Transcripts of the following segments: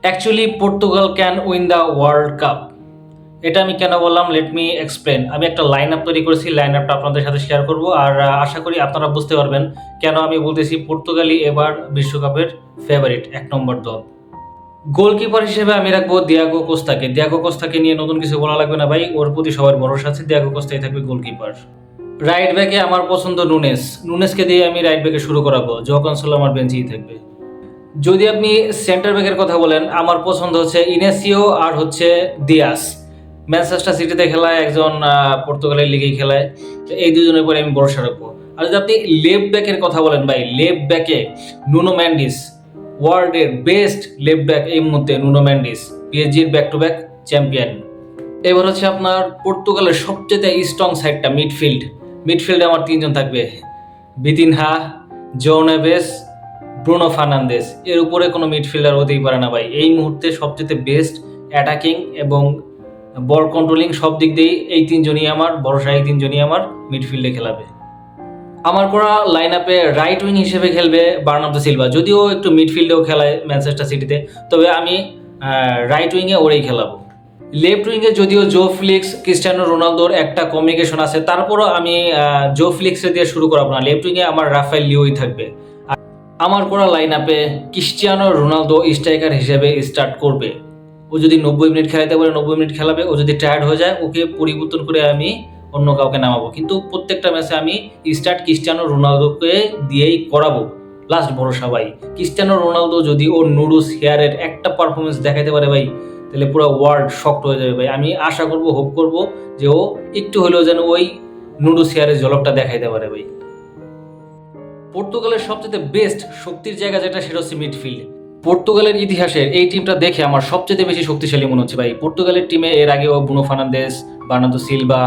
Actually Portugal can win the world cup. এটা আমি কেন বললাম, লেট মি এক্সপ্লেন। আমি একটা লাইন আপ তৈরি করেছি, লাইন আপটা আপনাদের সাথে শেয়ার করব, আর আশা করি আপনারা বুঝতে পারবেন কেন আমি বলতেছি পর্তুগালই এবার বিশ্বকাপের ফেভারিট, 1 নম্বর দল। গোলকিপার হিসেবে আমি রাখবো দিয়াগো কোস্তাকে। দিয়াগো কোস্তাকে নিয়ে নতুন কিছু বলা লাগবে না ভাই, ওর প্রতি সবার ভরসা আছে, দিয়াগো কোস্তাই থাকবে গোলকিপার। রাইট ব্যাকে আমার পছন্দ নুনেস। নুনেসকে দিয়ে আমি রাইট ব্যাকে শুরু করাবো, জো কনসোলো আমার বেঞ্চেই থাকবে। যদি আপনি সেন্টার ব্যাকের কথা বলেন, আমার পছন্দ হচ্ছে ইনেসিও আর হচ্ছে দিয়াস। ম্যানচেস্টার সিটিতে খেলায়, একজন পর্তুগালের লিগেই খেলায়, তো এই দুজনের পরে আমি ভরসা রাখবো। আর যদি আপনি লেফট ব্যাকের কথা বলেন ভাই, লেফট ব্যাকে নুনো ম্যান্ডিস, ওয়ার্ল্ডের বেস্ট লেফট ব্যাক এই মুহূর্তে নুনো ম্যান্ডিস, পিএসজির ব্যাক টু ব্যাক চ্যাম্পিয়ন। এবার হচ্ছে আপনার পর্তুগালের সবচেয়ে স্ট্রং সাইডটা মিডফিল্ড। মিডফিল্ডে আমার তিনজন থাকবে, বিতিনহা, জো নেভেস, ব্রুনো ফার্নান্দেস। এর উপরে কোনো মিডফিল্ডার হতেই পারে না ভাই। এই মুহূর্তে সবচেয়ে বেস্ট অ্যাটাকিং এবং বল কন্ট্রোলিং সব দিক দিয়েই এই তিনজনই আমার ভরসা, এই তিনজনই আমার মিডফিল্ডে খেলাবে। আমার করা লাইন আপে রাইট উইং হিসেবে খেলবে বার্নার্দো সিলভা, যদিও একটু মিডফিল্ডেও খেলায় ম্যানচেস্টার সিটিতে, তবে আমি রাইট উইংয়ে ওরেই খেলাবো। লেফট উইংয়ে যদিও জো ফ্লিক্স, ক্রিস্টিয়ানো রোনালদোর একটা কমিউনিকেশন আছে, তারপরও আমি জো ফ্লিক্সে দিয়ে শুরু করাবো না। লেফট উইংয়ে আমার রাফায়েল লিওই থাকবে। আমার করা লাইন আপে ক্রিস্টিয়ানো রোনালদো স্ট্রাইকার হিসেবে স্টার্ট করবে। ও যদি 90 মিনিট খেলাতে পারে 90 মিনিট খেলাবে, ও যদি টায়ার্ড হয়ে যায় ওকে পরিবর্তন করে আমি অন্য কাউকে নামাবো, কিন্তু প্রত্যেকটা ম্যাচে আমি স্টার্ট ক্রিস্টিয়ানো রোনালদোকে দিয়েই করাবো। লাস্ট ভরসা ভাই, ক্রিস্টিয়ানো রোনালদো যদি ওর নুডুস হেয়ারের একটা পারফরমেন্স দেখাতে পারে ভাই, তাহলে পুরো ওয়ার্ল্ড শকড হয়ে যাবে ভাই। আমি আশা করব, হোপ করব যে ও একটু হলেও যেন ওই নুডুস হেয়ারের ঝলকটা দেখাইতে পারে ভাই। পর্তুগালের সবচেয়ে বেস্ট শক্তির জায়গা যেটা, সেটা হচ্ছে মিডফিল্ড। পর্তুগালের ইতিহাসের এই টিমটা দেখে আমার সবচেয়ে বেশি শক্তিশালী মনে হচ্ছে ভাই। পর্তুগালের টিমে এর আগেও ব্রুনো ফার্নান্দেস, বার্নার্দো সিলভা,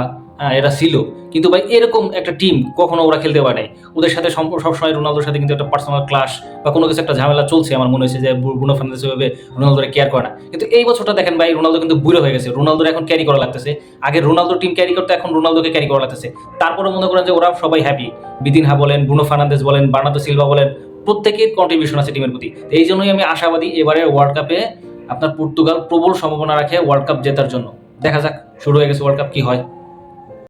এরা ছিল, কিন্তু ভাই এরকম একটা টিম কখনো ওরা খেলতে পারে নাই। ওদের সাথে সবসময় রোনালদোর সাথে কিন্তু একটা পার্সোনাল ক্লাশ বা কোনো কিছু একটা ঝামেলা চলছে। আমার মনে হয়েছে যে ব্রুনো ফার্নান্দেস ওইভাবে রোনালদোরে কেয়ার করে না, কিন্তু এই বছরটা দেখেন ভাই, রোনালদো কিন্তু বুড়ো হয়ে গেছে, রোনালদোর এখন ক্যারি করা লাগতেছে। আগে রোনালদো টিম ক্যারি করতে, এখন রোনালদোকে ক্যারি করা লাগতেছে। তারপরে মনে করেন যে ওরা সবাই হ্যাপি। বিদিনহা বলেন, ব্রুনো ফার্নান্দেস বলেন, বার্নার্দো সিলভা বলেন, প্রত্যেকের কন্ট্রিবিউশন আছে টিমের প্রতি। এই জন্যই আমি আশাবাদী এবারের ওয়ার্ল্ড কাপে আপনার পর্তুগাল প্রবল সম্ভাবনা রাখে ওয়ার্ল্ড কাপ জেতার জন্য। দেখা যাক, শুরু হয়ে গেছে ওয়ার্ল্ড কাপ, কি হয়।